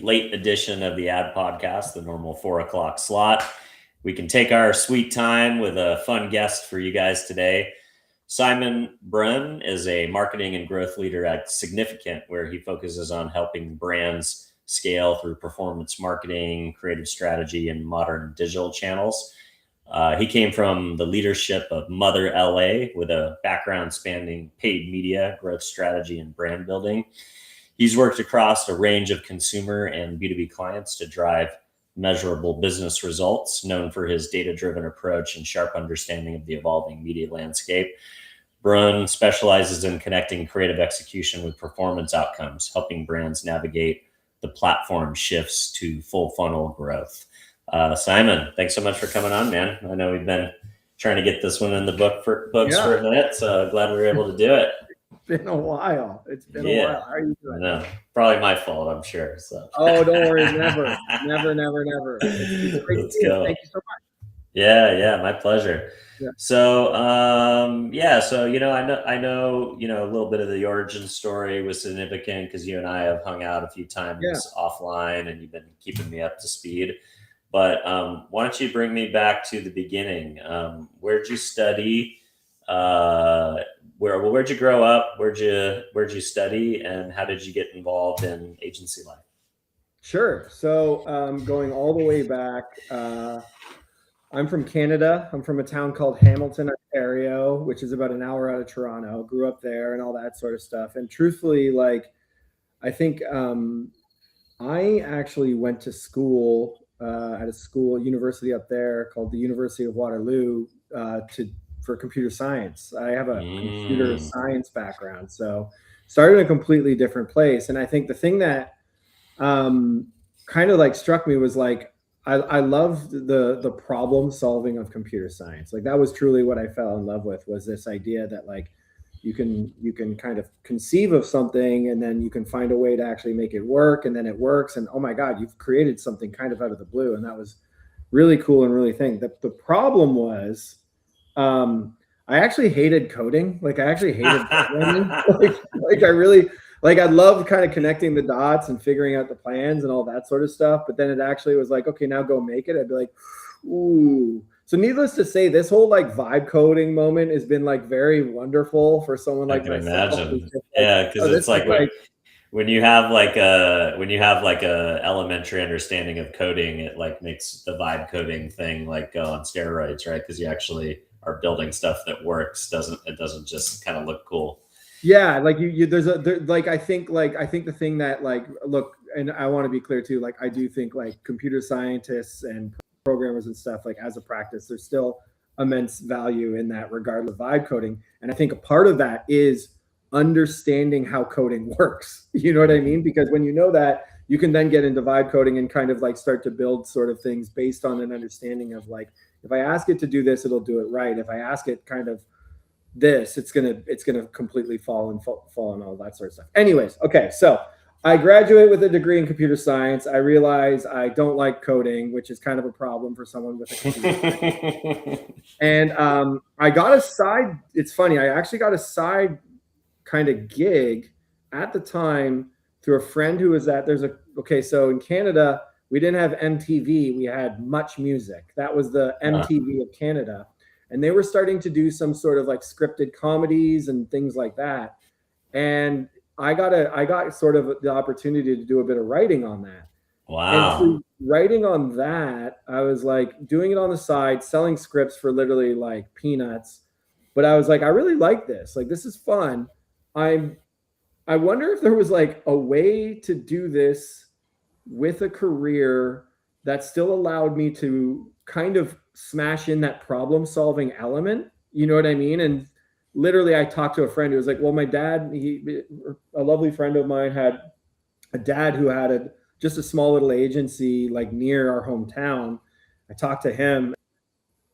late edition of the Ad Podcast, the normal 4 o'clock slot. We can take our sweet time with a fun guest for you guys today. Simon Bruyn is a marketing and growth leader at Significant, where he focuses on helping brands scale through performance marketing, creative strategy, and modern digital channels. He came from the leadership of Mother LA with a background spanning paid media, growth strategy, and brand building. He's worked across a range of consumer and B2B clients to drive measurable business results, known for his data-driven approach and sharp understanding of the evolving media landscape. Bruyn specializes in connecting creative execution with performance outcomes, helping brands navigate the platform shifts to full funnel growth. Simon, thanks so much for coming on, man. I know we've been trying to get this one in the books for a minute, so glad we were able to do it. It's been a while. It's been a while. How are you doing? No, probably my fault, I'm sure. So. Oh, don't worry. Never. It's great to see you. Thank you so much. Yeah, my pleasure. Yeah. So, I know, a little bit of the origin story was Significant because you and I have hung out a few times offline, and you've been keeping me up to speed. But why don't you bring me back to the beginning? Where'd you study? Where'd you grow up? Where'd you study, and how did you get involved in agency life? Sure. So going all the way back, I'm from Canada. I'm from a town called Hamilton, Ontario, which is about an hour out of Toronto. Grew up there and all that sort of stuff. And truthfully, I think I actually went to school at a university up there called the University of Waterloo for computer science. I have a computer science background, so started in a completely different place. And I think the thing that kind of struck me was I loved the problem solving of computer science. That was truly what I fell in love with, was this idea that you can kind of conceive of something, and then you can find a way to actually make it work, and then it works, and oh my God, you've created something kind of out of the blue. And that was really cool and really thing. The problem was I actually hated coding. I actually hated programming. I loved kind of connecting the dots and figuring out the plans and all that sort of stuff. But then it actually was okay, now go make it. I'd be ooh. So needless to say, this whole vibe coding moment has been very wonderful for someone like myself. I can imagine. Yeah, because it's when you have a elementary understanding of coding, it makes the vibe coding thing go on steroids, right? Because you actually are building stuff that works. It doesn't just kind of look cool. Yeah, I think the thing that look, and I want to be clear too, I do think computer scientists and programmers and stuff, as a practice, there's still immense value in that regard of vibe coding. And I think a part of that is understanding how coding works. You know what I mean? Because when you know that, you can then get into vibe coding and kind of start to build sort of things based on an understanding of if I ask it to do this, it'll do it right. If I ask it kind of this, it's gonna completely fall and all that sort of stuff. Anyways, okay, so I graduate with a degree in computer science. I realize I don't like coding, which is kind of a problem for someone with a computer science. And I got a side. It's funny. I actually got a side kind of gig at the time through a friend who was at. So in Canada, we didn't have MTV. We had Much Music. That was the MTV of Canada. And they were starting to do some sort of scripted comedies and things like that. And I got sort of the opportunity to do a bit of writing on that. Wow. And through writing on that, I was doing it on the side, selling scripts for literally peanuts. But I was I really like this. This is fun. I wonder if there was a way to do this with a career that still allowed me to kind of smash in that problem solving element. You know what I mean? And literally I talked to a friend who was well, my dad, a lovely friend of mine, had a dad who had just a small little agency near our hometown. I talked to him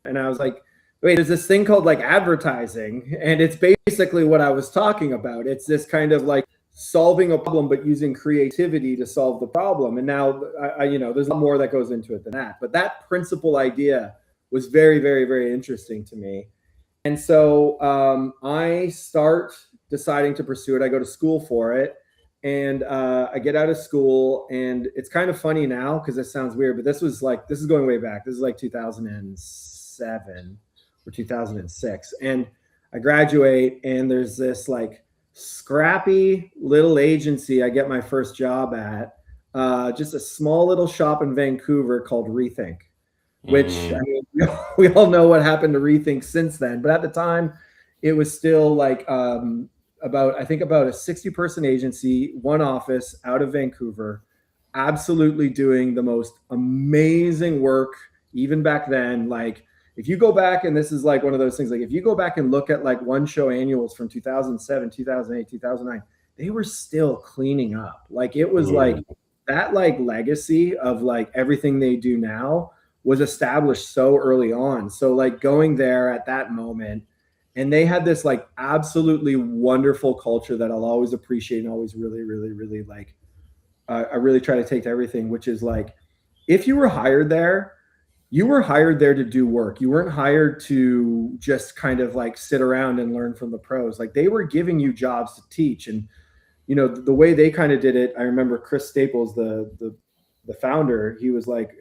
and I was wait, there's this thing called advertising, and it's basically what I was talking about. It's this kind of solving a problem, but using creativity to solve the problem. And now there's a lot more that goes into it than that, but that principal idea was very, very, very interesting to me. And so I start deciding to pursue it. I go to school for it. And I get out of school, and it's kind of funny now because it sounds weird, but this is going way back. This is like 2007 or 2006. And I graduate, and there's this like scrappy little agency I get my first job at, just a small little shop in Vancouver called Rethink, which I mean, we all know what happened to Rethink since then. But at the time, it was still like about a 60-person agency, one office out of Vancouver, absolutely doing the most amazing work even back then. Like if you go back, and this is like one of those things, like if you go back and look at like one show annuals from 2007, 2008, 2009, they were still cleaning up. Like it was like that like legacy of like everything they do now was established so early on. So like going there at that moment, and they had this like absolutely wonderful culture that I'll always appreciate and always really, really, really like, I really try to take to everything, which is like, if you were hired there, you were hired there to do work. You weren't hired to just kind of like sit around and learn from the pros. Like they were giving you jobs to teach. And, you know, the way they kind of did it, I remember Chris Staples, the founder, he was like,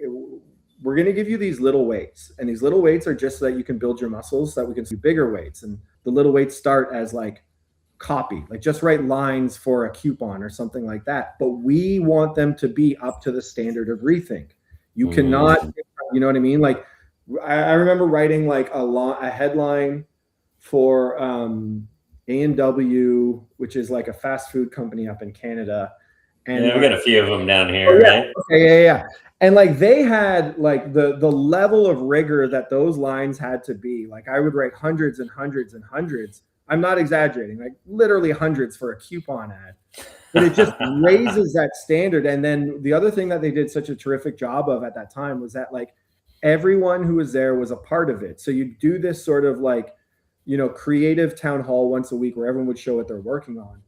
we're going to give you these little weights, and these little weights are just so that you can build your muscles, so that we can do bigger weights. And the little weights start as like copy, like just write lines for a coupon or something like that. But we want them to be up to the standard of Rethink. You cannot, you know what I mean? Like I remember writing like a headline for A&W, which is like a fast food company up in Canada. And we got a few of them down here, right? Okay, yeah. And like they had like the level of rigor that those lines had to be. Like I would write hundreds and hundreds and hundreds. I'm not exaggerating, like literally hundreds for a coupon ad. But it just raises that standard. And then the other thing that they did such a terrific job of at that time was that like everyone who was there was a part of it. So you do this sort of like, you know, creative town hall once a week where everyone would show what they're working on.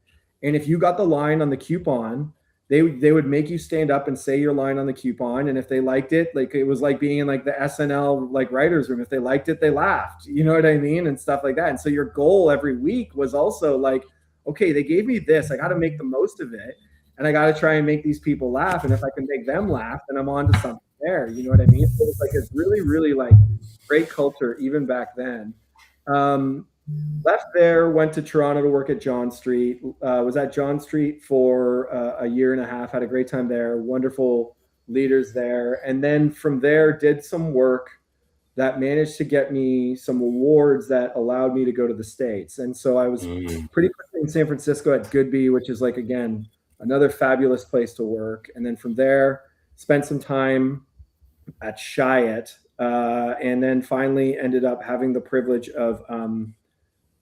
And if you got the line on the coupon, they would make you stand up and say your line on the coupon. And if they liked it, like it was like being in like the SNL like writers room. If they liked it, they laughed, you know what I mean? And stuff like that. And so your goal every week was also like, okay, they gave me this, I got to make the most of it. And I got to try and make these people laugh. And if I can make them laugh, then I'm on to something there. You know what I mean? So it was like it's really, really like great culture even back then. Left there, went to Toronto to work at John Street, was at John Street for a year and a half, had a great time there, wonderful leaders there. And then from there, did some work that managed to get me some awards that allowed me to go to the States. And so I was pretty quickly in San Francisco at Goodby, which is like, again, another fabulous place to work. And then from there, spent some time at Chiat, and then finally ended up having the privilege of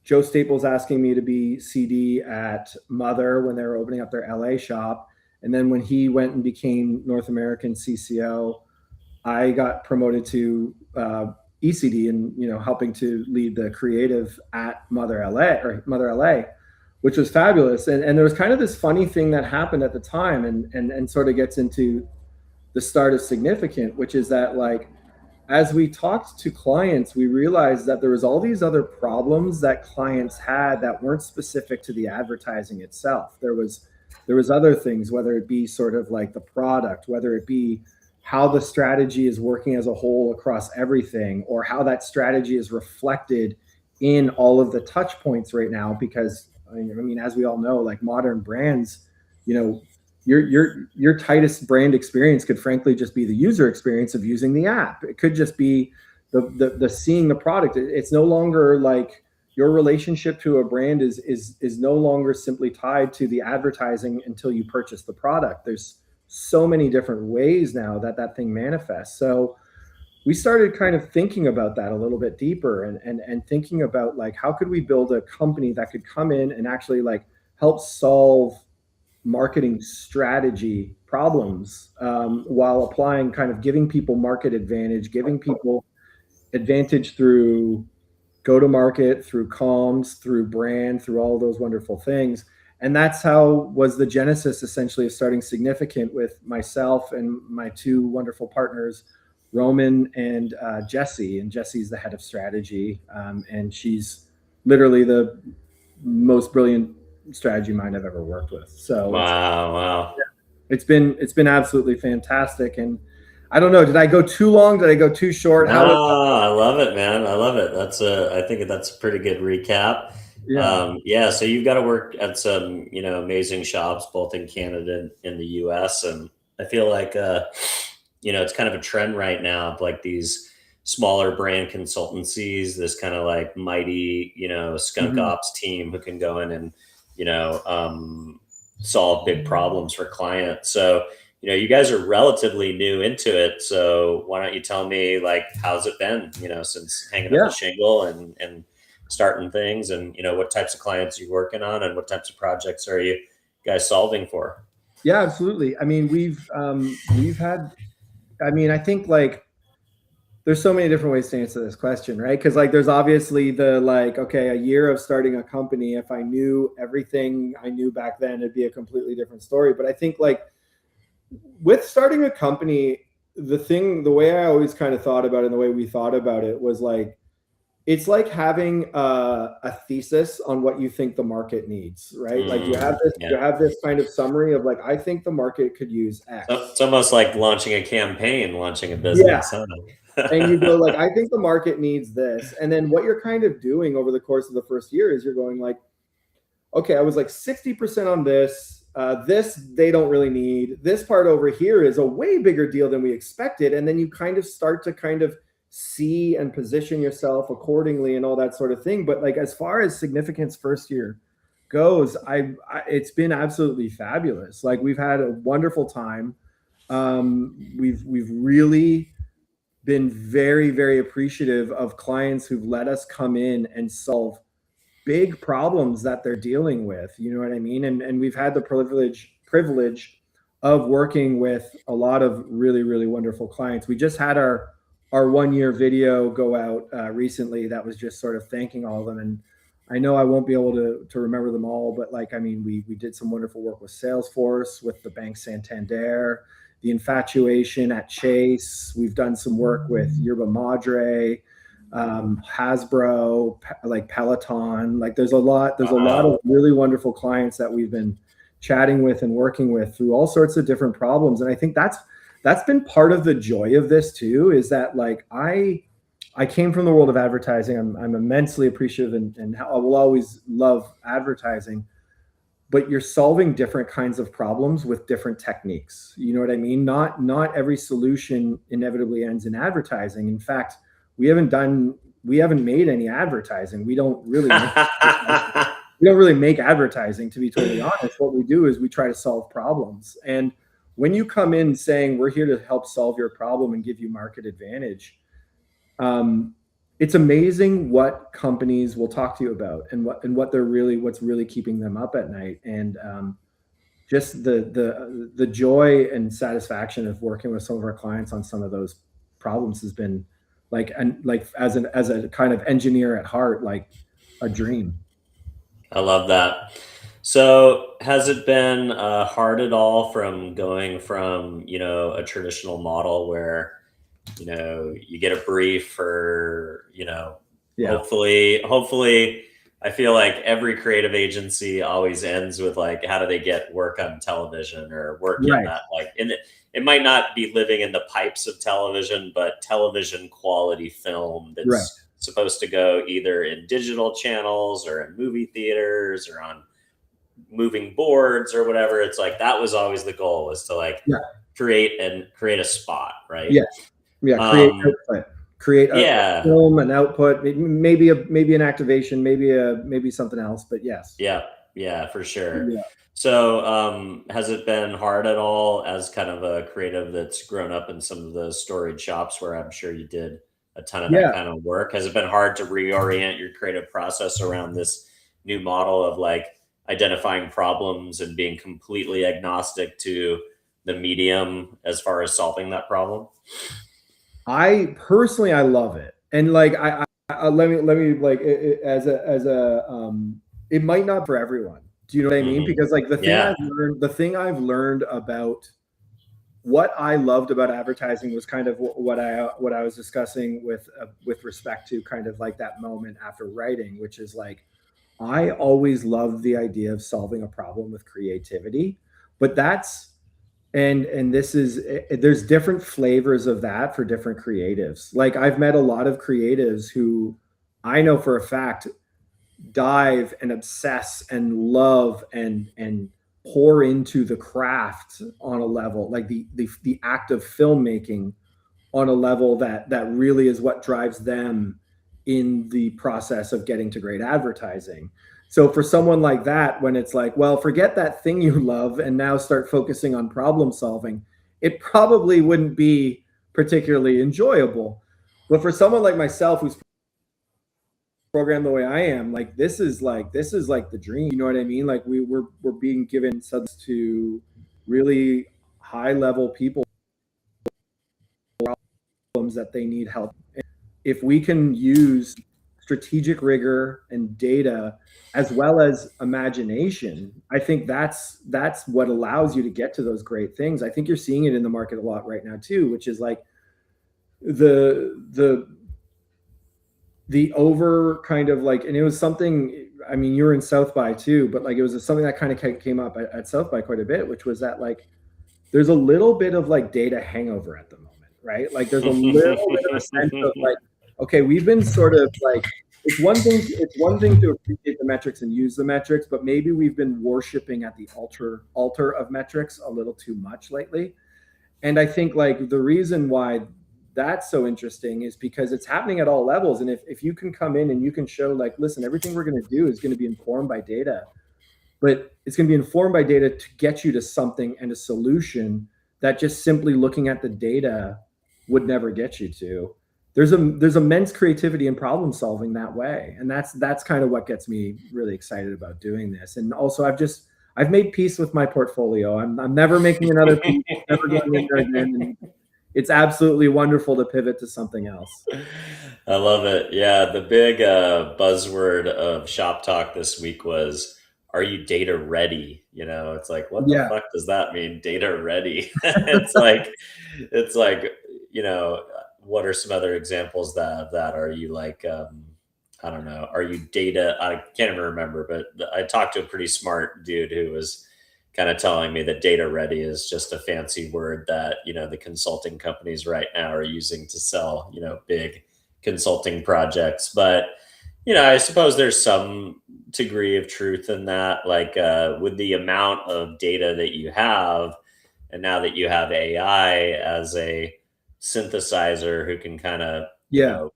Joe Staples asking me to be CD at Mother when they were opening up their LA shop. And then when he went and became North American CCO, I got promoted to ECD and, you know, helping to lead the creative at Mother LA, which was fabulous. And there was kind of this funny thing that happened at the time and sort of gets into the start of Significant, which is that like, as we talked to clients, we realized that there was all these other problems that clients had that weren't specific to the advertising itself. There was other things, whether it be sort of like the product, whether it be how the strategy is working as a whole across everything, or how that strategy is reflected in all of the touch points right now. Because I mean, as we all know, like modern brands, you know, your tightest brand experience could frankly just be the user experience of using the app. It could just be the seeing the product. It's no longer like your relationship to a brand is no longer simply tied to the advertising until you purchase the product. There's so many different ways now that thing manifests. So we started kind of thinking about that a little bit deeper and thinking about like, how could we build a company that could come in and actually like help solve marketing strategy problems, while applying kind of giving people market advantage, giving people advantage through go-to-market, through comms, through brand, through all of those wonderful things. And that's how was the genesis essentially of starting Significant with myself and my two wonderful partners, Roman and Jessie. And Jessie's the head of strategy. And she's literally the most brilliant strategy mind I've ever worked with. So Wow. it's been absolutely fantastic. And I don't know, did I go too long? Did I go too short? No, How was I love it, man. I love it. I think that's a pretty good recap. yeah. Yeah, so you've got to work at some, amazing shops both in Canada and in the US. And I feel like, it's kind of a trend right now of like these smaller brand consultancies, this kind of like mighty, skunk Mhm. ops team who can go in and, you know, um, solve big problems for clients. So, you guys are relatively new into it. So why don't you tell me like, how's it been, since hanging up the Yeah. shingle and starting things, and, what types of clients you're working on and what types of projects are you guys solving for? Yeah, absolutely. I mean, we've had, I mean, I think like there's so many different ways to answer this question, right? Because like there's obviously the like, okay, a year of starting a company, if I knew everything I knew back then, it'd be a completely different story. But I think like with starting a company, the way I always kind of thought about it and the way we thought about it was like, it's like having a thesis on what you think the market needs, right? Like Yeah. you have this kind of summary of like, I think the market could use So X. it's almost like launching a campaign, launching a Yeah. business, huh? And you go like, I think the market needs this. And then what you're kind of doing over the course of the first year is you're going like, okay, I was like 60% on this. This they don't really need. This part over here is a way bigger deal than we expected. And then you kind of start to kind of see and position yourself accordingly and all that sort of thing. But like as far as significance first year goes, it's been absolutely fabulous. Like we've had a wonderful time. We've really been very, very appreciative of clients who've let us come in and solve big problems that they're dealing with. You know what I mean? And we've had the privilege of working with a lot of really, really wonderful clients. We just had our 1 year video go out recently that was just sort of thanking all of them. And I know I won't be able to remember them all, but like, I mean, we did some wonderful work with Salesforce, with the Bank Santander, the Infatuation at Chase. We've done some work with Yerba Madre, Hasbro, like Peloton. Like there's a lot of really wonderful clients that we've been chatting with and working with through all sorts of different problems. And I think that's been part of the joy of this too, is that like I came from the world of advertising. I'm immensely appreciative and I will always love advertising, but you're solving different kinds of problems with different techniques. You know what I mean? Not every solution inevitably ends in advertising. In fact, we haven't made any advertising. We don't really make advertising, to be totally honest. What we do is we try to solve problems. And when you come in saying we're here to help solve your problem and give you market advantage, it's amazing what companies will talk to you about and what's really keeping them up at night. And just the joy and satisfaction of working with some of our clients on some of those problems has been like, and like as a kind of engineer at heart, like a dream. I love that. So, has it been hard at all from going from, a traditional model where, you get a brief for, Yeah. hopefully, I feel like every creative agency always ends with like, how do they get work on television or work in Right. that, like, it might not be living in the pipes of television, but television quality film Right. that's supposed to go either in digital channels or in movie theaters or on moving boards or whatever. It's like that was always the goal, was to like Yeah. create a spot, right? Yeah. Yeah. Create a Yeah, film, an output, maybe an activation, maybe something else, but yes. yeah, for sure. Yeah. So, has it been hard at all as kind of a creative that's grown up in some of the storage shops where I'm sure you did a ton of that Yeah. kind of work? Has it been hard to reorient your creative process around this new model of like identifying problems and being completely agnostic to the medium as far as solving that problem? I personally, I love it. And like, let me like as a, it might not for everyone. Do you know what I mean? Hmm. Because like Yeah. the thing I've learned about what I loved about advertising was kind of what I was discussing with respect to kind of like that moment after writing, which is like, I always loved the idea of solving a problem with creativity, but that's and this is there's different flavors of that for different creatives. Like I've met a lot of creatives who I know for a fact dive and obsess and love and pour into the craft on a level like the act of filmmaking on a level that really is what drives them in the process of getting to great advertising. So for someone like that, when it's like, well, forget that thing you love and now start focusing on problem solving, it probably wouldn't be particularly enjoyable. But for someone like myself who's programmed the way I am, like this is like the dream. You know what I mean? Like we're being given subs to really high level people problems that they need help. If we can use strategic rigor and data as well as imagination, I think that's what allows you to get to those great things. I think you're seeing it in the market a lot right now too, which is like the the over kind of like, and it was something, I mean, you're in South by too, but like it was something that kind of came up at South by quite a bit, which was that like there's a little bit of like data hangover at the moment, right? Like there's a little bit of a sense of like, okay, we've been sort of like, it's one thing to appreciate the metrics and use the metrics, but maybe we've been worshiping at the altar of metrics a little too much lately. And I think like the reason why that's so interesting is because it's happening at all levels. And if you can come in and you can show like, listen, everything we're going to do is going to be informed by data, but it's going to be informed by data to get you to something and a solution that just simply looking at the data would never get you to. There's immense creativity and problem solving that way, and that's kind of what gets me really excited about doing this. And also, I've made peace with my portfolio. I'm never making another piece, never going in there again. And it's absolutely wonderful to pivot to something else. I love it. Yeah, the big buzzword of Shop Talk this week was, "Are you data ready?" You know, it's like, what the Yeah, fuck does that mean, data ready? It's like, you know, what are some other examples that are you like? I don't know. Are you data? I can't even remember, but I talked to a pretty smart dude who was kind of telling me that data ready is just a fancy word that, the consulting companies right now are using to sell, big consulting projects. But, I suppose there's some degree of truth in that. Like with the amount of data that you have, and now that you have AI as a synthesizer who can kind of, yeah,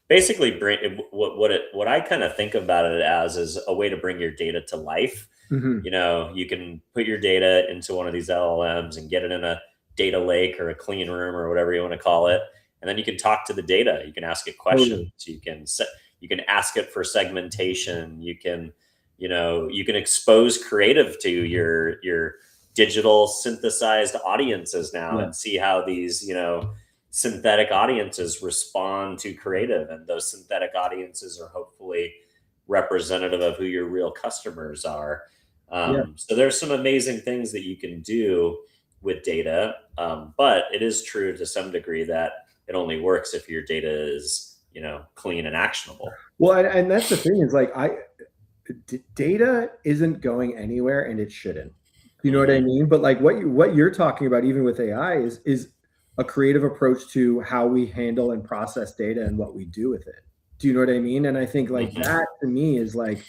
basically bring what I kind of think about it as is a way to bring your data to life. hmm, You can put your data into one of these LLMs and get it in a data lake or a clean room or whatever you want to call it. And then you can talk to the data. You can ask it questions. totally. You can ask it for segmentation. You can expose creative to your digital synthesized audiences now Yeah, and see how these, synthetic audiences respond to creative. And those synthetic audiences are hopefully representative of who your real customers are. yeah. So there's some amazing things that you can do with data, but it is true to some degree that it only works if your data is, clean and actionable. Well, and that's the thing is like data isn't going anywhere and it shouldn't. You know what I Hmm. mean? But like what you're talking about, even with AI, is a creative approach to how we handle and process data and what we do with it. Do you know what I mean? And I think like Hmm. that to me is like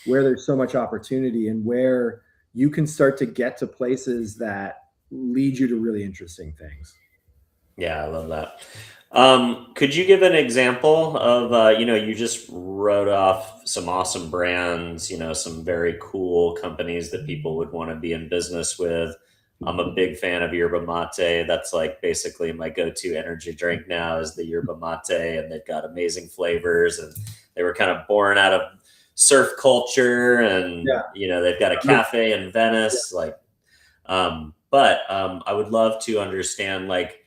where there's so much opportunity and where you can start to get to places that lead you to really interesting things. Yeah, I love that. Could you give an example of, you just wrote off some awesome brands, some very cool companies that people would want to be in business with. I'm a big fan of yerba mate. That's like basically my go-to energy drink now is the yerba mate, and they've got amazing flavors, and they were kind of born out of surf culture, and Yeah. they've got a cafe in Yeah. Venice, like, but I would love to understand, like,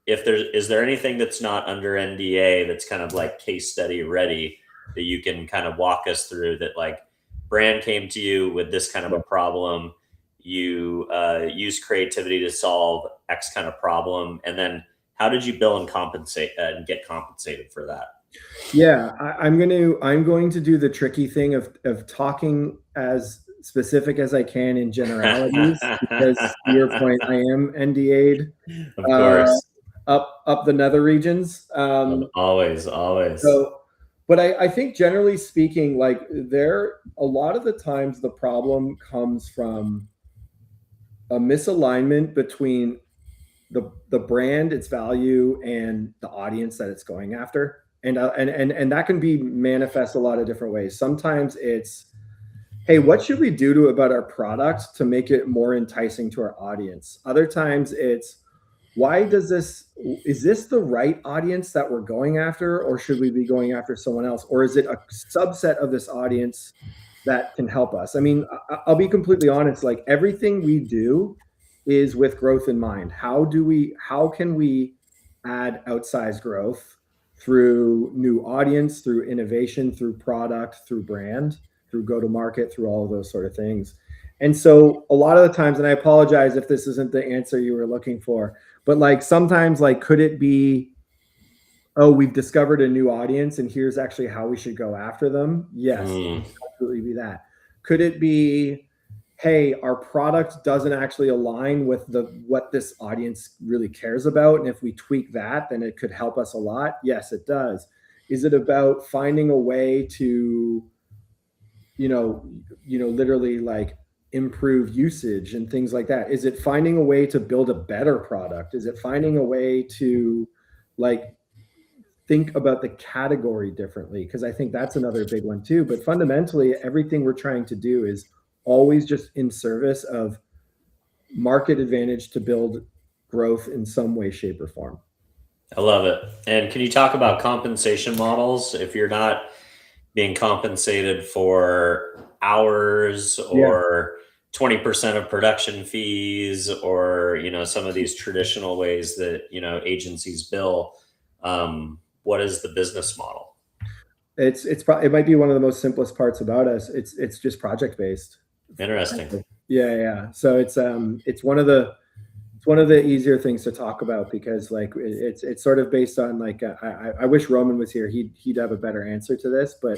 if there anything that's not under NDA that's kind of like case study ready that you can kind of walk us through, that like brand came to you with this kind of a Yeah. problem, you use creativity to solve X kind of problem, and then how did you bill and compensate and get compensated for that? Yeah, I'm going to do the tricky thing of talking as specific as I can in generalities because to your point, I am NDA'd Of uh, course. up the nether regions. Always, always. So, but I think generally speaking, like there, a lot of the times the problem comes from a misalignment between the brand, its value, and the audience that it's going after. And that can be manifest a lot of different ways. Sometimes it's, hey, what should we do to about our product to make it more enticing to our audience? Other times it's, why does this, is this the right audience that we're going after, or should we be going after someone else, or is it a subset of this audience that can help us? I mean, I'll be completely honest, like everything we do is with growth in mind. How can we add outsized growth through new audience, through innovation, through product, through brand, through go to market, through all of those sort of things? And so a lot of the times, and I apologize if this isn't the answer you were looking for, but like sometimes, like, could it be, oh, we've discovered a new audience and here's actually how we should go after them? Yes, it Mm. could absolutely be that. Could it be, hey, our product doesn't actually align with what this audience really cares about, and if we tweak that, then it could help us a lot? Yes, it does. Is it about finding a way to, literally like improve usage and things like that? Is it finding a way to build a better product? Is it finding a way to like think about the category differently? Because I think that's another big one too. But fundamentally, everything we're trying to do is always just in service of market advantage to build growth in some way, shape, or form. I love it. And can you talk about compensation models? If you're not being compensated for hours Yeah. or 20% of production fees, or some of these traditional ways that agencies bill, what is the business model? It might be one of the most simplest parts about us. It's just project based. Interesting. Yeah. So it's one of the easier things to talk about because like it's sort of based on like I wish Roman was here. He'd have a better answer to this, but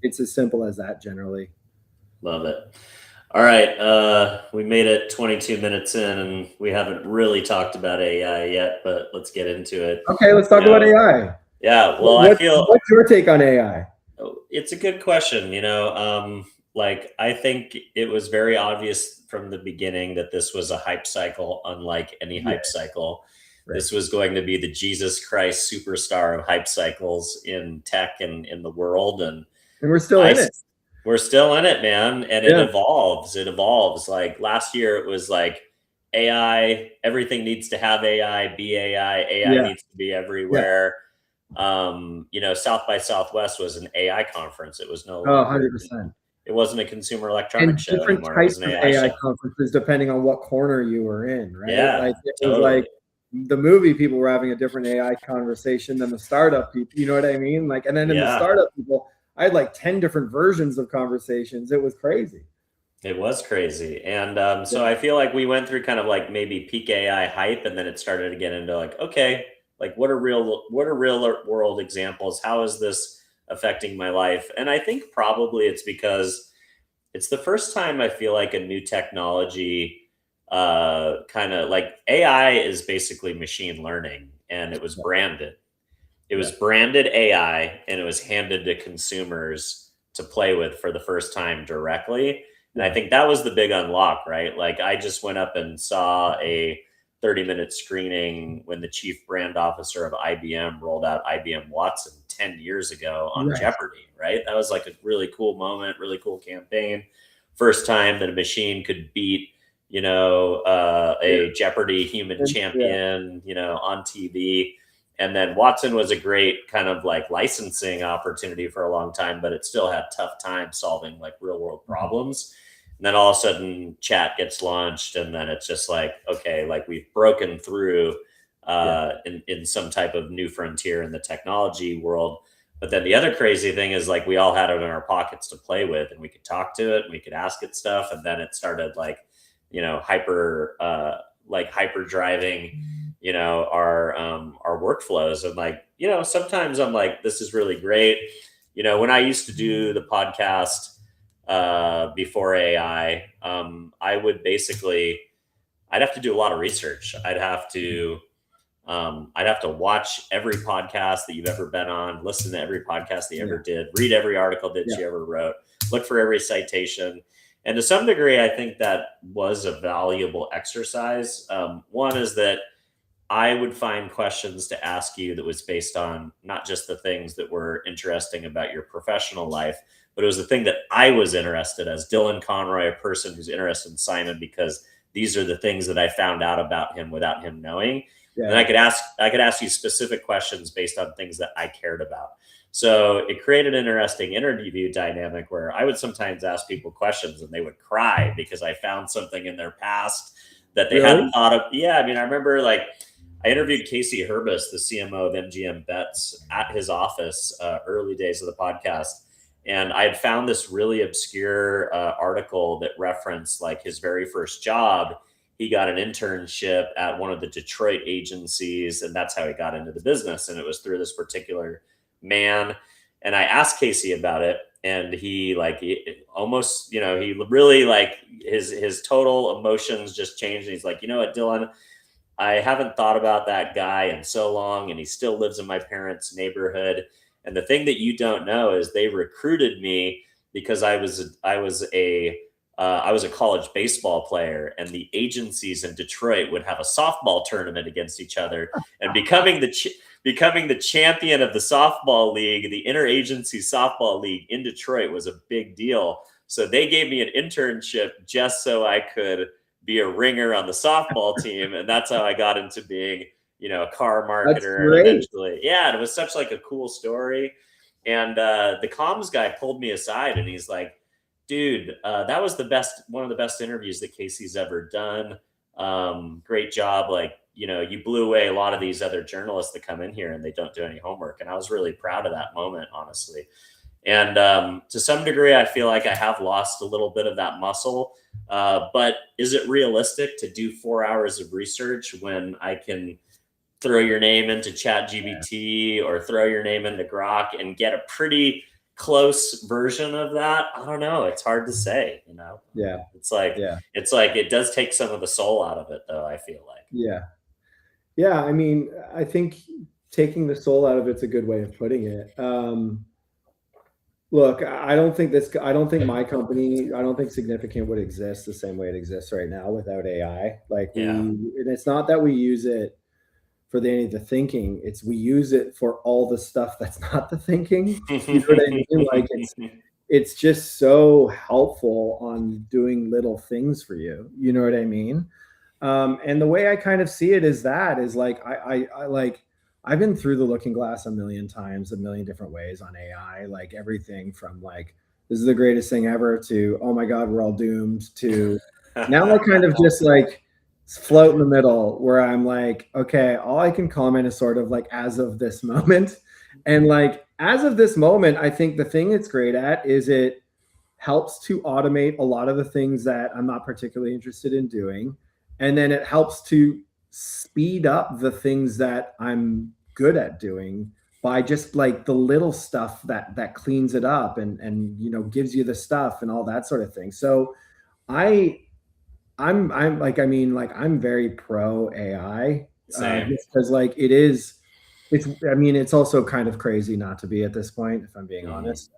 it's as simple as that generally. Love it. All right, we made it 22 minutes in, and we haven't really talked about AI yet, but let's get into it. Okay, let's talk about AI. Yeah, well, I feel What's your take on AI? it's a good question. Like I think it was very obvious from the beginning that this was a hype cycle, unlike any Yeah, hype cycle. right. This was going to be the Jesus Christ superstar of hype cycles in tech and in the world, and And we're still I in it. we're still in it, man, and it Yeah, evolves. It evolves. Like last year, it was like AI. Everything needs to have AI. Be AI. AI yeah, needs to be yeah. everywhere. South by Southwest was an AI conference. It was no Oh, longer. 100%. It wasn't a consumer electronics And show different anymore. It was types an of AI AI show. conferences depending on what corner you were in, right? Yeah, Like it was like totally. the movie people were having a different AI conversation than the startup people. You know what I mean? Like, and then in the Yeah, startup people, I had like 10 different versions of conversations. It was crazy. it was crazy. And Yeah. so I feel like we went through kind of like maybe peak AI hype, and then it started to get into like, okay, like what are real world examples? How is this affecting my life? And I think probably it's because it's the first time I feel like a new technology, kind of like AI is basically machine learning, and it was Yeah. branded. It Yeah. was branded AI, and it was handed to consumers to play with for the first time directly. And I Yeah. think that was the big unlock, right? Like I just went up and saw a 30-minute screening when the chief brand officer of IBM rolled out IBM Watson 10 years ago on Right. Jeopardy, right? That was like a really cool moment, really cool campaign. First time that a machine could beat, Yeah. a Jeopardy human Yeah. champion, on TV. And then Watson was a great kind of like licensing opportunity for a long time, but it still had tough time solving like real world Mhm. problems. And then all of a sudden, chat gets launched, and then it's just like, okay, like we've broken through Yeah. in some type of new frontier in the technology world. But then the other crazy thing is like we all had it in our pockets to play with, and we could talk to it, and we could ask it stuff, and then it started like, hyper driving our workflows. And like, sometimes I'm like, this is really great. When I used to do the podcast before AI, I would basically, I'd have to do a lot of research. I'd have to watch every podcast that you've ever been on, listen to every podcast that you ever did, read every article that you ever wrote, look for every citation. And to some degree, I think that was a valuable exercise. One is that I would find questions to ask you that was based on not just the things that were interesting about your professional life, but it was the thing that I was interested as Dylan Conroy, a person who's interested in Simon, because these are the things that I found out about him without him knowing. Yeah. And I could ask you specific questions based on things that I cared about. So it created an interesting interview dynamic where I would sometimes ask people questions and they would cry because I found something in their past that they hadn't thought of. Yeah. I mean, I remember like I interviewed Casey Herbis, the CMO of MGM Bets, at his office early days of the podcast. And I had found this really obscure article that referenced like his very first job. He got an internship at one of the Detroit agencies, and that's how he got into the business. And it was through this particular man. And I asked Casey about it, and he almost, he really like his total emotions just changed. And he's like, you know what, Dylan, I haven't thought about that guy in so long, and he still lives in my parents' neighborhood. And the thing that you don't know is they recruited me because I was a college baseball player, and the agencies in Detroit would have a softball tournament against each other, and becoming the champion of the softball league, the interagency softball league in Detroit, was a big deal. So they gave me an internship just so I could be a ringer on the softball team. And that's how I got into being, a car marketer. And eventually, it was such like a cool story. And the comms guy pulled me aside and he's like, dude, that was one of the best interviews that Casey's ever done. Great job. Like, you blew away a lot of these other journalists that come in here and they don't do any homework. And I was really proud of that moment, honestly. And to some degree, I feel like I have lost a little bit of that muscle. But is it realistic to do 4 hours of research when I can throw your name into ChatGPT or throw your name into Grok and get a pretty close version of that? I don't know. It's hard to say, Yeah. It's like it does take some of the soul out of it, though, I feel like. Yeah. Yeah. I mean, I think taking the soul out of it's a good way of putting it. Look, I don't think my company, I don't think Significant would exist the same way it exists right now without AI. And it's not that we use it for any of the thinking, we use it for all the stuff that's not the thinking. You know what I mean? Like it's just so helpful on doing little things for you. You know what I mean? And the way I kind of see it is like I've been through the looking glass a million times, a million different ways on AI, like everything from like, this is the greatest thing ever to, oh my God, we're all doomed to now I kind of just like float in the middle where I'm like, okay, all I can comment is sort of like as of this moment. And like, as of this moment, I think the thing it's great at is it helps to automate a lot of the things that I'm not particularly interested in doing. And then it helps to speed up the things that I'm good at doing by just like the little stuff that cleans it up and gives you the stuff and all that sort of thing. So I'm very pro AI because like it's also kind of crazy not to be at this point, if I'm being honest.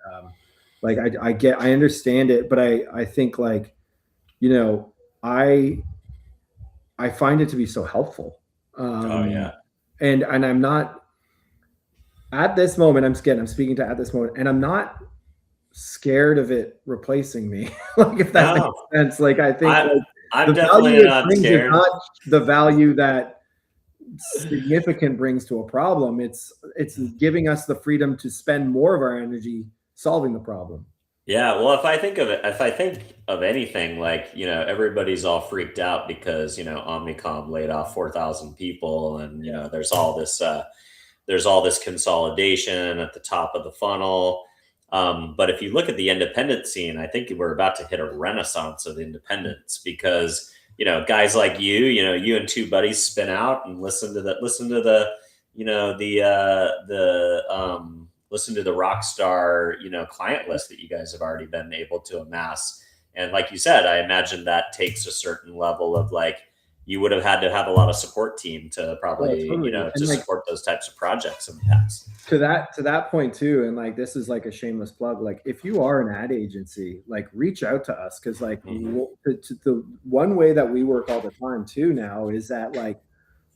I understand it, but I think like, I find it to be so helpful. And I'm not at this moment, I'm speaking to at this moment, and I'm not scared of it replacing me. Like if that makes sense. Like I think I'm definitely not scared. Not the value that Significant brings to a problem. It's giving us the freedom to spend more of our energy solving the problem. Yeah, well, if I think of anything, like, everybody's all freaked out because, Omnicom laid off 4,000 people and, there's all this consolidation at the top of the funnel. But if you look at the independent scene, I think we're about to hit a renaissance of independence because guys like you and two buddies spin out and listen to the rock star, client list that you guys have already been able to amass. And like you said, I imagine that takes a certain level of like, you would have had to have a lot of support team to probably, totally. to support those types of projects in the past. To that point too, and like this is like a shameless plug. Like if you are an ad agency, like reach out to us, because like the one way that we work all the time too now is that like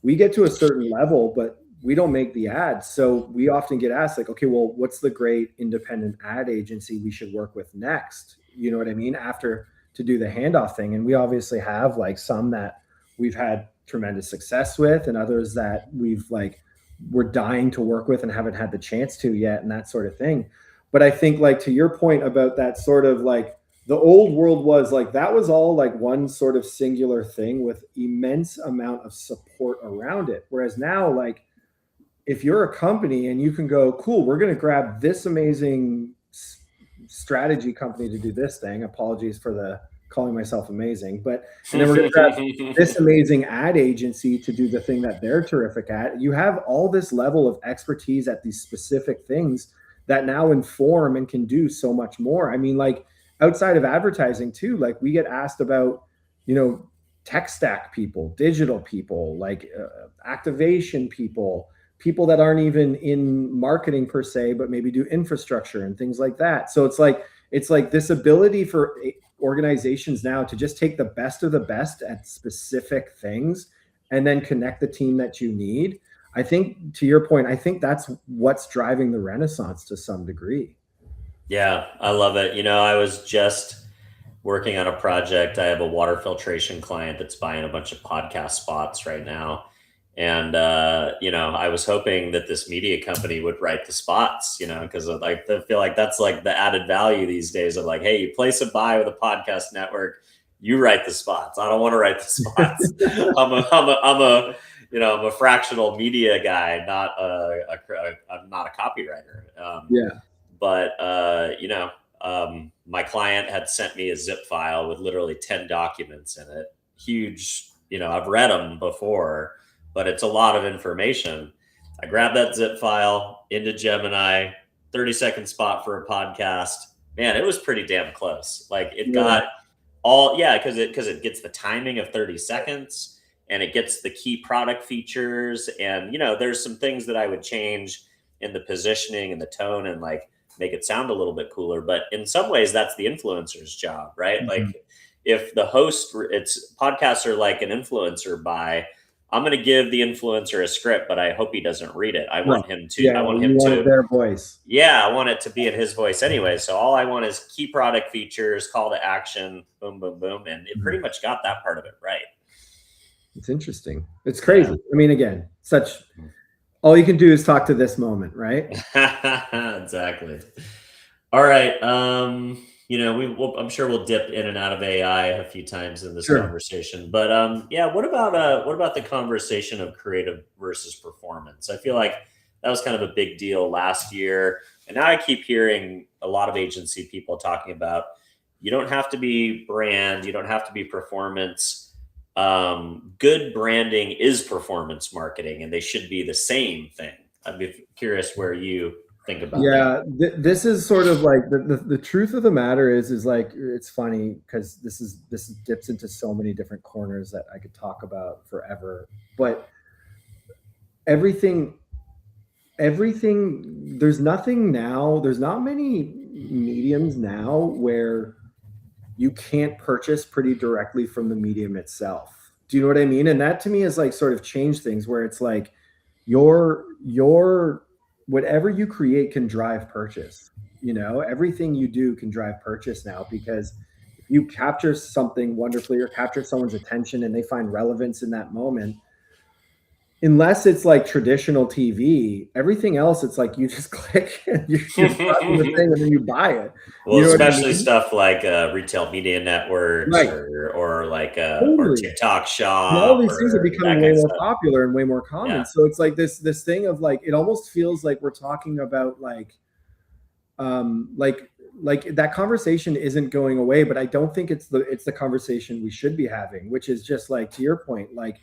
we get to a certain level, but we don't make the ads. So we often get asked like, okay, well, what's the great independent ad agency we should work with next? You know what I mean? After to do the handoff thing. And we obviously have like some that we've had tremendous success with, and others that we're dying to work with and haven't had the chance to yet, and that sort of thing. But I think like to your point about that sort of like the old world was like, that was all like one sort of singular thing with immense amount of support around it. Whereas now, like if you're a company and you can go, cool, we're going to grab this amazing strategy company to do this thing. Apologies for the calling myself amazing, but and then we're going to grab this amazing ad agency to do the thing that they're terrific at. You have all this level of expertise at these specific things that now inform and can do so much more. I mean, like outside of advertising too, like we get asked about, tech stack people, digital people, like activation people that aren't even in marketing per se, but maybe do infrastructure and things like that. So it's like this ability for organizations now to just take the best of the best at specific things and then connect the team that you need. I think to your point, I think that's what's driving the renaissance to some degree. Yeah, I love it. I was just working on a project. I have a water filtration client that's buying a bunch of podcast spots right now. And, I was hoping that this media company would write the spots, because I feel like that's like the added value these days of like, hey, you place a buy with a podcast network, you write the spots. I don't want to write the spots. I'm a fractional media guy, I'm not a copywriter. But, my client had sent me a zip file with literally 10 documents in it. Huge, I've read them before, but it's a lot of information. I grabbed that zip file into Gemini, 30-second spot for a podcast. Man, it was pretty damn close. Like it got because it gets the timing of 30 seconds and it gets the key product features. And, there's some things that I would change in the positioning and the tone and like make it sound a little bit cooler. But in some ways, that's the influencer's job, right? Mm-hmm. Like if the host, podcasts are like an influencer buy. I'm going to give the influencer a script, but I hope he doesn't read it. I want him to. I want him to their voice. Yeah, I want it to be in his voice anyway. So all I want is key product features, call to action, boom, boom, boom, and it pretty much got that part of it right. It's interesting. It's crazy. Yeah. I mean, again, all you can do is talk to this moment, right? Exactly. All right. I'm sure we'll dip in and out of AI a few times in this conversation, but what about the conversation of creative versus performance? I feel like that was kind of a big deal last year, and now I keep hearing a lot of agency people talking about you don't have to be brand, you don't have to be performance. Good branding is performance marketing, and they should be the same thing. I'd be curious where you think about that. This is sort of like the truth of the matter is like, it's funny because this dips into so many different corners that I could talk about forever, but everything there's not many mediums now where you can't purchase pretty directly from the medium itself. Do you know what I mean? And that to me is like sort of changed things where it's like your whatever you create can drive purchase. Everything you do can drive purchase now, because if you capture something wonderfully or capture someone's attention and they find relevance in that moment, unless it's like traditional TV, everything else, it's like you just click and you're the thing and then you buy it. Well, especially stuff like retail media networks, right, or like or TikTok Shop. And all these things are becoming way more popular and way more common. Yeah. So it's like this thing of like, it almost feels like we're talking about like like that conversation isn't going away, but I don't think it's the conversation we should be having, which is just like, to your point, like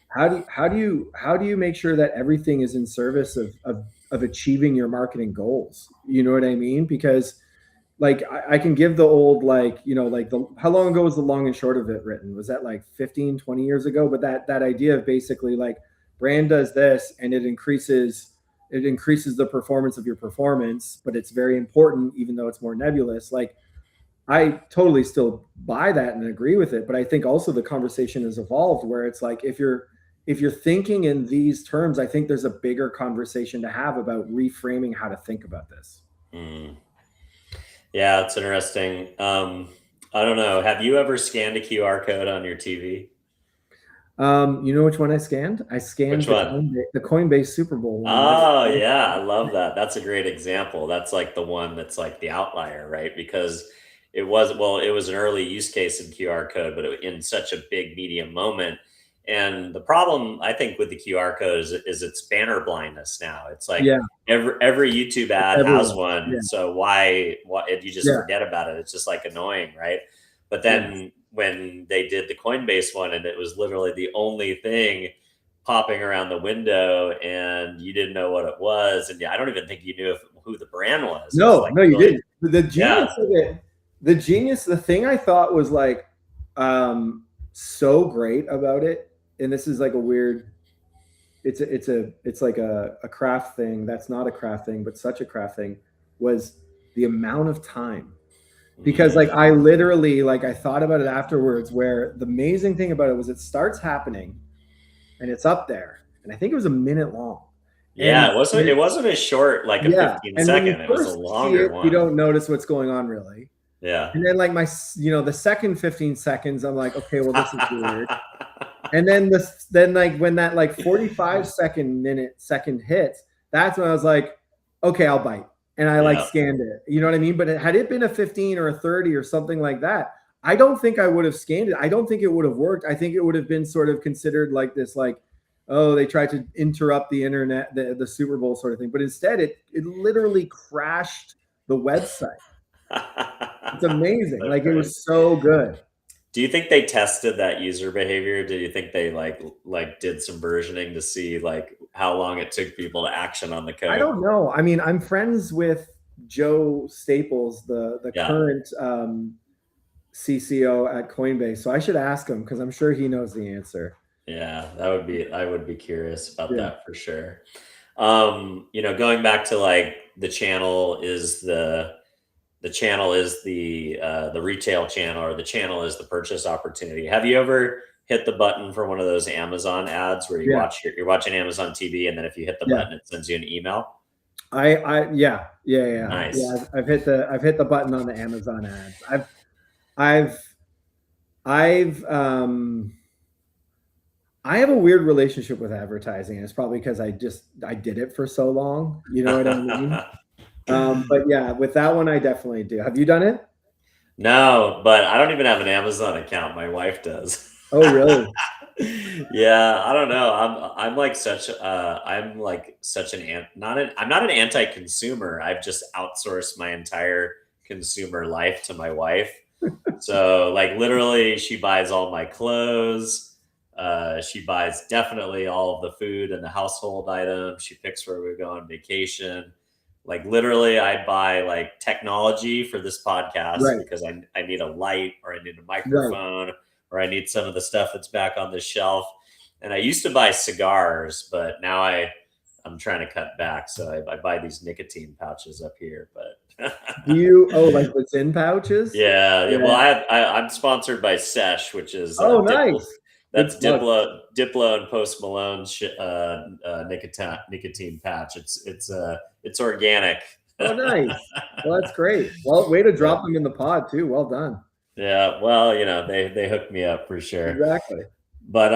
how do you make sure that everything is in service of achieving your marketing goals? You know what I mean? Because like I can give the old, like, like how long ago was the long and short of it written? Was that like 15, 20 years ago? But that idea of basically like brand does this and it increases the performance of your performance, but it's very important, even though it's more nebulous. Like I totally still buy that and agree with it, but I think also the conversation has evolved where it's like if you're thinking in these terms, I think there's a bigger conversation to have about reframing how to think about this. Mm. Yeah, it's interesting. I don't know. Have you ever scanned a QR code on your TV? You know which one I scanned? I scanned Which one? the Coinbase Super Bowl one. Oh, yeah, I love that. That's a great example. That's like the one that's like the outlier, right? Because it was an early use case in QR code, but in such a big media moment. And the problem I think with the QR code is it's banner blindness now. It's like Yeah, every YouTube ad has everyone. one, Yeah, so why if you just yeah, forget about it? It's just like annoying, right? But yeah. then when they did the Coinbase one, and it was literally the only thing popping around the window, and you didn't know what it was, and yeah, I don't even think you knew who the brand was. It was No, like no, you really, didn't. The yeah, genius of it, the thing I thought was like so great about it, and this is like a weird, it's like a craft thing that's not a craft thing, but such a craft thing, was the amount of time. Because like mm, I literally, like I thought about it afterwards, where the amazing thing about it was it starts happening and it's up there. And I think it was a minute long. yeah. And It wasn't a short like a yeah, 15 and when you second. It was a first see longer it, you one. don't notice what's going on really. Yeah. And then like the second 15 seconds, I'm like, okay, well, this is weird. And then like when that like 45 second hits, that's when I was like, okay, I'll bite. And I like Yeah. scanned it. You know what I mean? But had it been a 15 or a 30 or something like that, I don't think I would have scanned it. I don't think it would have worked. I think it would have been sort of considered like this, like, oh, they tried to interrupt the internet, the Super Bowl sort of thing. But instead, it literally crashed the website. It's amazing. So Like it great. was so good. Do you think they tested that user behavior? Do you think they like did some versioning to see like how long it took people to action on the I code? don't know. I mean, I'm friends with Joe Staples, the Yeah. current CCO at Coinbase, so I should ask him because I'm sure he knows the answer. Yeah, I would be curious about Yeah, that for sure. Going back to like the channel is the retail channel, or the channel is the purchase opportunity. Have you ever hit the button for one of those Amazon ads where yeah, you're watching Amazon TV, and then if you hit the yeah. button, it sends you an email? Yeah, yeah, yeah, yeah. Nice. I've hit the button on the Amazon ads. I've, I've, I have a weird relationship with advertising, and it's probably because I did it for so long. You know what I mean? But yeah, with that one, I definitely do. Have you done it? No, but I don't even have an Amazon account. My wife does. Oh, really? Yeah, I don't know. I'm like such I'm not an anti-consumer. I've just outsourced my entire consumer life to my wife. So like literally she buys all my clothes. She buys definitely all of the food and the household items. She picks where we go on vacation. Like literally I buy like technology for this podcast Right, because I need a light, or I need a right. microphone, or I need some of the stuff that's back on the shelf. And I used to buy cigars, but now I'm trying to cut back. So I buy these nicotine pouches up here, but Do you? Oh, like the tin pouches? yeah, yeah. Well, Yeah. I'm sponsored by Sesh, which is Oh, nice. Good that's plug. Diplo and Post Malone nicotine patch. It's organic. Oh, nice. Well, that's great. Well, way to Yeah. drop them in the pod too. Well done. Yeah, well, they hooked me up for sure. Exactly. But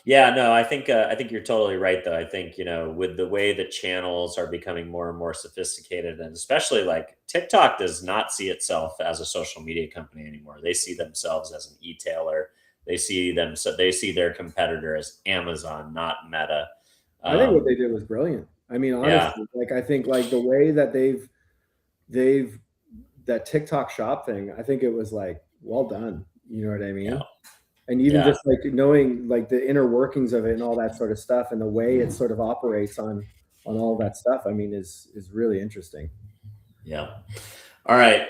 yeah, no, I think you're totally right though. I think, with the way that channels are becoming more and more sophisticated, and especially like TikTok does not see itself as a social media company anymore. They see themselves as an e-tailer. They see their competitor as Amazon, not Meta. I think what they Um, did was brilliant. I mean, yeah. honestly, like I think like the way that they've that TikTok shop thing, I think it was like, well done. You know what I mean? Yeah. And even Yeah. just like knowing like the inner workings of it and all that sort of stuff and the way it sort of operates on all that stuff, I mean, is really interesting. Yeah. All right.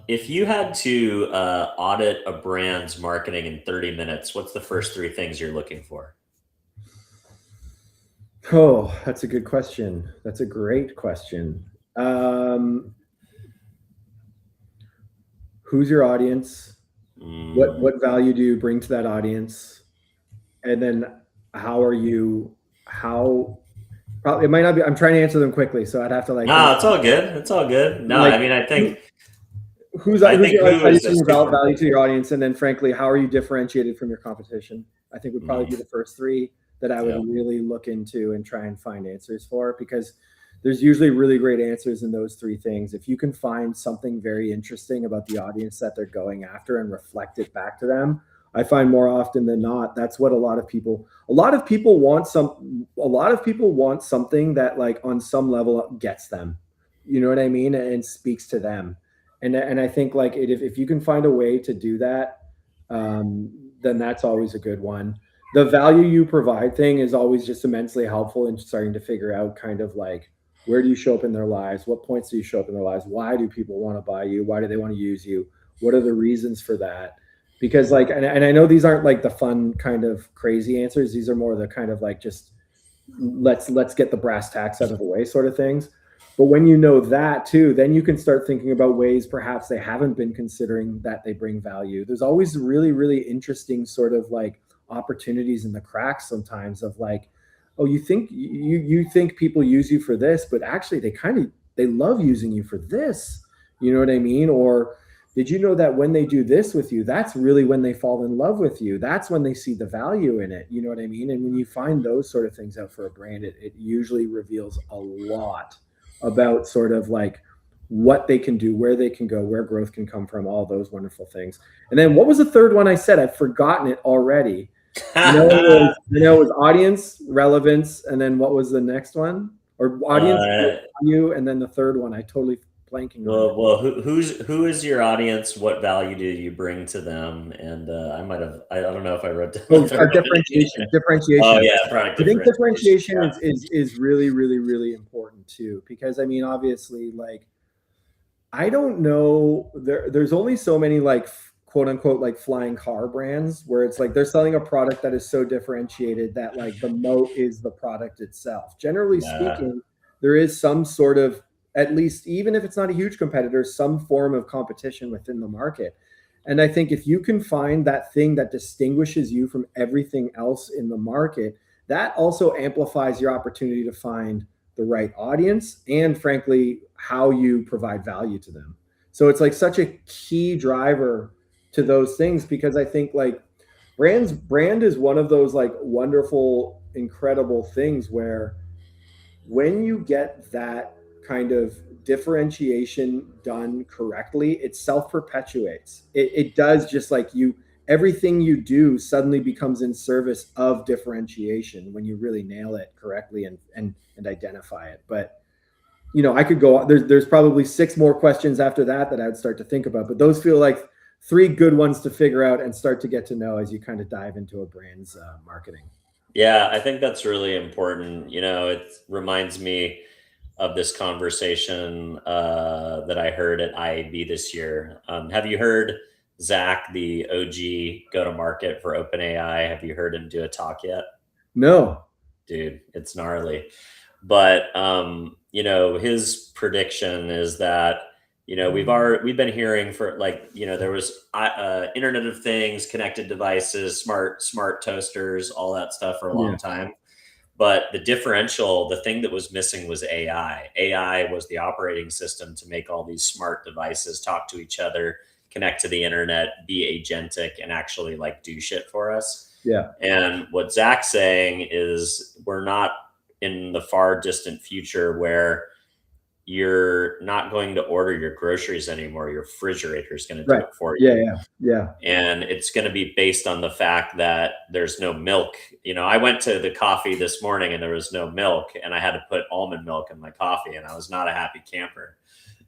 If you had to audit a brand's marketing in 30 minutes, what's the first three things you're looking for? Oh, that's a good question. That's a great question. Who's your audience? What value do you bring to that audience? And then how probably it might not be, I'm trying to answer them quickly, so I'd have to like think. No, it's all good. It's all good. No, Like I mean, I think who's your audience, how who you is a bring super. value to your audience, and then frankly, how are you differentiated from your competition? I think would probably be the first three that I would Yeah. really look into and try and find answers for, because there's usually really great answers in those three things. If you can find something very interesting about the audience that they're going after and reflect it back to them, I find more often than not, that's what a lot of people want something that like on some level gets them, you know what I mean? And speaks to them. And I think like if you can find a way to do that, then that's always a good one. The value you provide thing is always just immensely helpful in starting to figure out kind of like, where do you show up in their lives? What points do you show up in their lives? Why do people want to buy you? Why do they want to use you? What are the reasons for that? Because like, and I know these aren't like the fun kind of crazy answers. These are more the kind of like, just let's get the brass tacks out of the way sort of things. But when you know that too, then you can start thinking about ways perhaps they haven't been considering that they bring value. There's always really, really interesting sort of like opportunities in the cracks sometimes of like, oh, you think people use you for this, but actually they love using you for this. You know what I mean? Or did you know that when they do this with you, that's really when they fall in love with you? That's when they see the value in it. You know what I mean? And when you find those sort of things out for a brand, it usually reveals a lot about sort of like what they can do, where they can go, where growth can come from, all those wonderful things. And then what was the third one I said? I've forgotten it already. I know it was audience, relevance, and then what was the next one? Or audience, value, and then the third one I totally blanking on it. Well, who is your audience? What value do you bring to them? And I don't know if I wrote down. Our differentiation. Oh yeah, product I think differentiation yeah. is really, really, really important too, because I mean, obviously, like, I don't know, there's only so many like quote unquote like flying car brands where it's like they're selling a product that is so differentiated that like the moat is the product itself. Generally speaking, there is some sort of, at least even if it's not a huge competitor, some form of competition within the market. And I think if you can find that thing that distinguishes you from everything else in the market, that also amplifies your opportunity to find the right audience and frankly, how you provide value to them. So it's like such a key driver to those things, because I think like brand is one of those like wonderful, incredible things where when you get that kind of differentiation done correctly, it self-perpetuates. It does, just like everything you do suddenly becomes in service of differentiation when you really nail it correctly and identify it. But you know, I could go, there's probably 6 more questions after that I would start to think about, but those feel like 3 good ones to figure out and start to get to know as you kind of dive into a brand's marketing. Yeah, I think that's really important. You know, it reminds me of this conversation that I heard at IAB this year. Have you heard Zach, the OG go-to-market for OpenAI? Have you heard him do a talk yet? No. Dude, it's gnarly. But you know, his prediction is that, you know, we've been hearing for like, you know, there was Internet of Things, connected devices, smart toasters, all that stuff for a long time. But the thing that was missing was AI. AI was the operating system to make all these smart devices talk to each other, connect to the internet, be agentic, and actually like do shit for us. Yeah. And what Zach's saying is we're not in the far distant future where you're not going to order your groceries anymore. Your refrigerator is going to do it for you. Yeah. And it's going to be based on the fact that there's no milk. You know, I went to the coffee this morning and there was no milk, and I had to put almond milk in my coffee, and I was not a happy camper.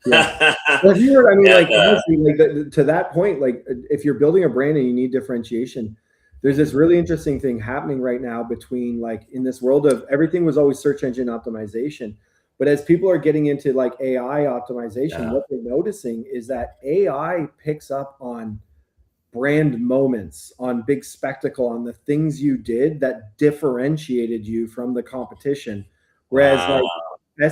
Yeah. Well, if you were, I mean, And, like, honestly, like to that point, like if you're building a brand and you need differentiation, there's this really interesting thing happening right now between, like, in this world of everything was always search engine optimization. But as people are getting into like AI optimization, what they're noticing is that AI picks up on brand moments, on big spectacle, on the things you did that differentiated you from the competition. Whereas like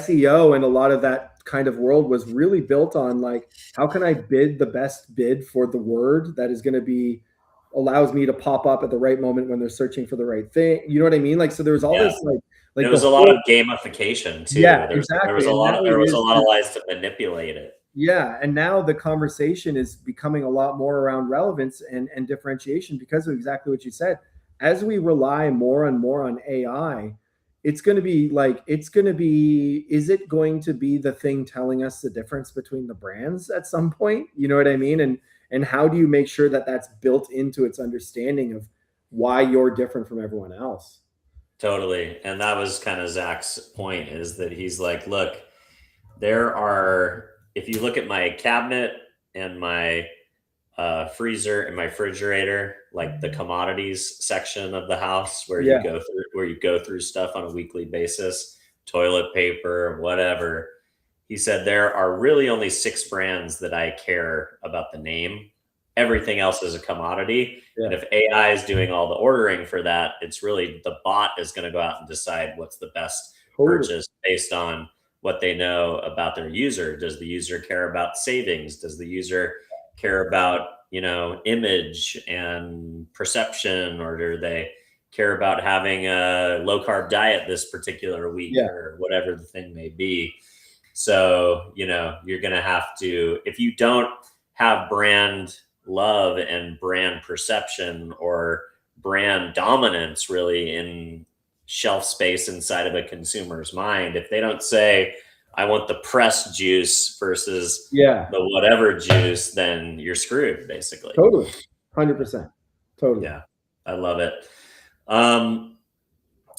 SEO and a lot of that kind of world was really built on like, how can I bid the best bid for the word that is going to be allows me to pop up at the right moment when they're searching for the right thing. You know what I mean? Like, so there was all this like there was the a lot of gamification too. yeah, There exactly. was a And lot now of it is ways to manipulate it. yeah, and now the conversation is becoming a lot more around relevance and differentiation because of exactly what you said. As we rely more and more on AI, it's going to be like, is it going to be the thing telling us the difference between the brands at some point? You know what I mean? And how do you make sure that that's built into its understanding of why you're different from everyone else? Totally. And that was kind of Zach's point, is that he's like, look, there are, if you look at my cabinet and my freezer and my refrigerator, like the commodities section of the house where Yeah. you go through stuff on a weekly basis, toilet paper, whatever. He said there are really only 6 brands that I care about the name. Everything else is a commodity. Yeah. And if AI is doing all the ordering for that, it's really the bot is going to go out and decide what's the best purchase based on what they know about their user. Does the user care about savings? Does the user care about, image and perception, or do they care about having a low carb diet this particular week, or whatever the thing may be? So, you're going to have to, if you don't have brand love and brand perception or brand dominance really in shelf space inside of a consumer's mind, if they don't say, I want the pressed juice versus the whatever juice, then you're screwed, basically. Totally. 100%. Totally. Yeah, I love it.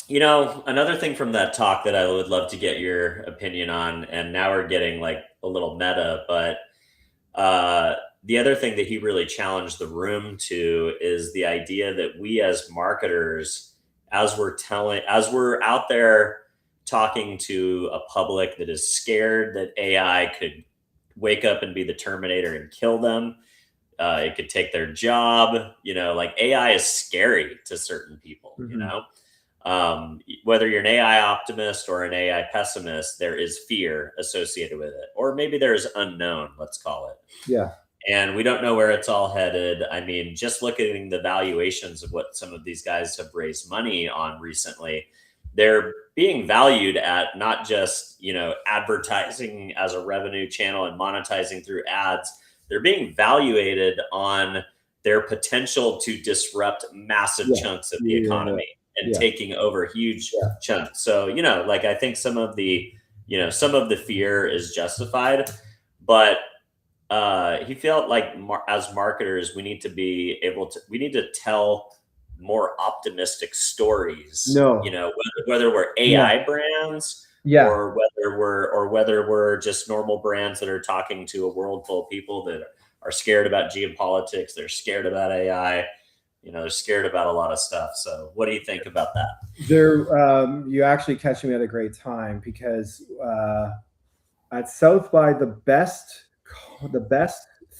Another thing from that talk that I would love to get your opinion on, and now we're getting like a little meta, but the other thing that he really challenged the room to is the idea that we as marketers, as we're out there talking to a public that is scared that AI could wake up and be the Terminator and kill them. It could take their job, like AI is scary to certain people, whether you're an AI optimist or an AI pessimist, there is fear associated with it, or maybe there's unknown, let's call it. Yeah. And we don't know where it's all headed. I mean, just looking at the valuations of what some of these guys have raised money on recently, they're being valued at not just, advertising as a revenue channel and monetizing through ads. They're being valuated on their potential to disrupt massive chunks of the economy and taking over huge chunks. So, I think some of the fear is justified, but he felt like as marketers, we need to tell more optimistic stories. Whether we're AI brands, or whether we're just normal brands that are talking to a world full of people that are scared about geopolitics, they're scared about AI, they're scared about a lot of stuff. So what do you think about that? You actually catch me at a great time, because at South by, the best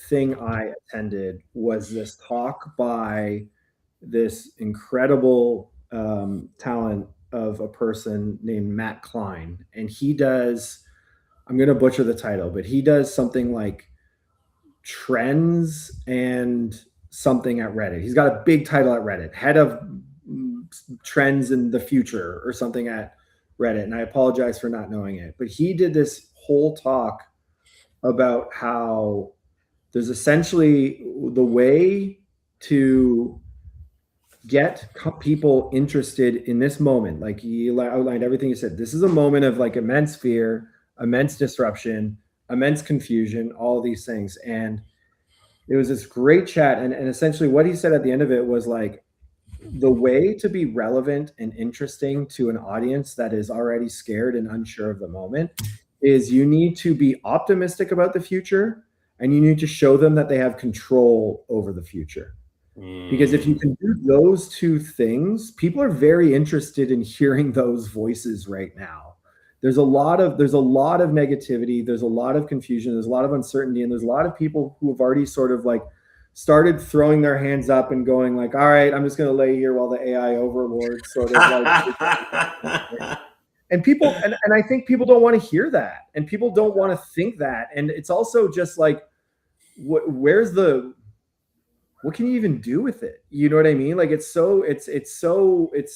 thing I attended was this talk by this incredible talent of a person named Matt Klein. And he does, I'm going to butcher the title, but he does something like trends and something at Reddit. He's got a big title at Reddit, head of trends in the future or something at Reddit. And I apologize for not knowing it, but he did this whole talk about how there's essentially the way to get people interested in this moment. Like, he outlined everything he said. This is a moment of like immense fear, immense disruption, immense confusion, all these things. And it was this great chat. And essentially what he said at the end of it was like, the way to be relevant and interesting to an audience that is already scared and unsure of the moment is you need to be optimistic about the future, and you need to show them that they have control over the future. Because if you can do those two things, people are very interested in hearing those voices right now. There's a lot of negativity, there's a lot of confusion, there's a lot of uncertainty, and there's a lot of people who have already sort of like started throwing their hands up and going like, all right, I'm just going to lay here while the AI overlord sort of like and people and I think people don't want to hear that, and people don't want to think that. And it's also just like, what can you even do with it? You know what I mean? Like it's so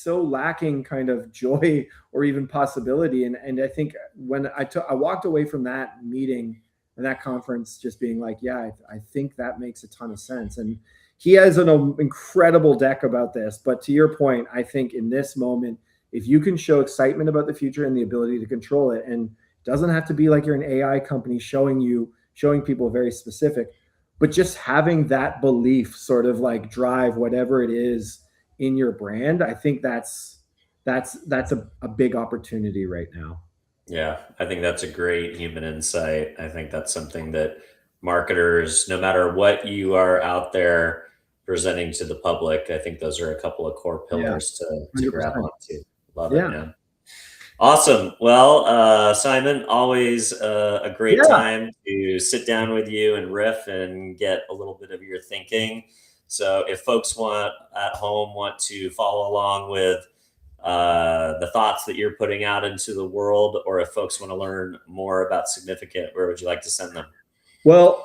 lacking kind of joy or even possibility. And I think when I walked away from that meeting and that conference just being like, yeah, I think that makes a ton of sense. And he has an incredible deck about this. But to your point, I think in this moment, if you can show excitement about the future and the ability to control it, and it doesn't have to be like you're an AI company showing people very specific, but just having that belief sort of like drive whatever it is in your brand, I think that's a big opportunity right now. Yeah, I think that's a great human insight. I think that's something that marketers, no matter what you are out there presenting to the public, I think those are a couple of core pillars to grab onto. Love it, man. Awesome. Well, Simon, always a great time to sit down with you and riff and get a little bit of your thinking. So if folks at home want to follow along with the thoughts that you're putting out into the world, or if folks want to learn more about Significant, where would you like to send them? Well,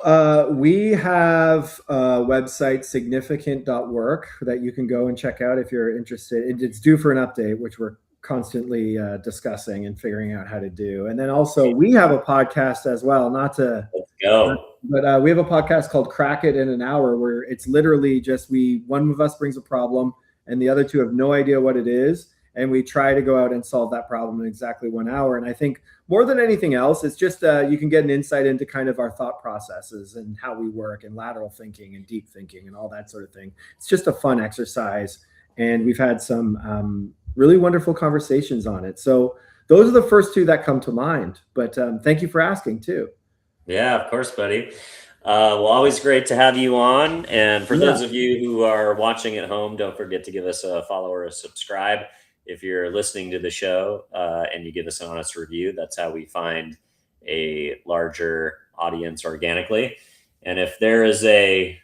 we have a website, significant.work, that you can go and check out if you're interested. It's due for an update, which we're constantly discussing and figuring out how to do. And then also we have a podcast as well, Let's go. But we have a podcast called Crack It in an Hour, where it's literally just one of us brings a problem and the other two have no idea what it is. And we try to go out and solve that problem in exactly 1 hour. And I think more than anything else, it's just you can get an insight into kind of our thought processes and how we work, and lateral thinking and deep thinking and all that sort of thing. It's just a fun exercise. And we've had some really wonderful conversations on it. So those are the first two that come to mind. But thank you for asking too. Yeah, of course, buddy. Well, always great to have you on. And for those of you who are watching at home, don't forget to give us a follow or a subscribe. If you're listening to the show and you give us an honest review, that's how we find a larger audience organically. And if there is a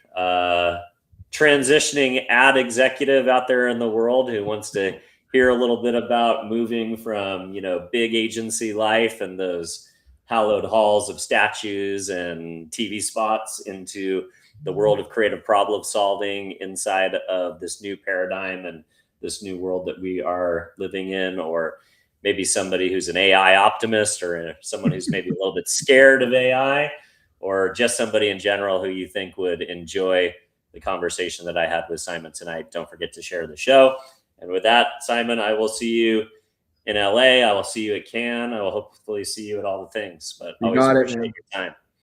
transitioning ad executive out there in the world who wants to hear a little bit about moving from, big agency life and those hallowed halls of statues and TV spots into the world of creative problem solving inside of this new paradigm and this new world that we are living in, or maybe somebody who's an AI optimist, or someone who's maybe a little bit scared of AI, or just somebody in general who you think would enjoy the conversation that I had with Simon tonight, don't forget to share the show. And with that, Simon, I will see you in LA. I will see you at Cannes. I will hopefully see you at all the things, but always appreciate your time.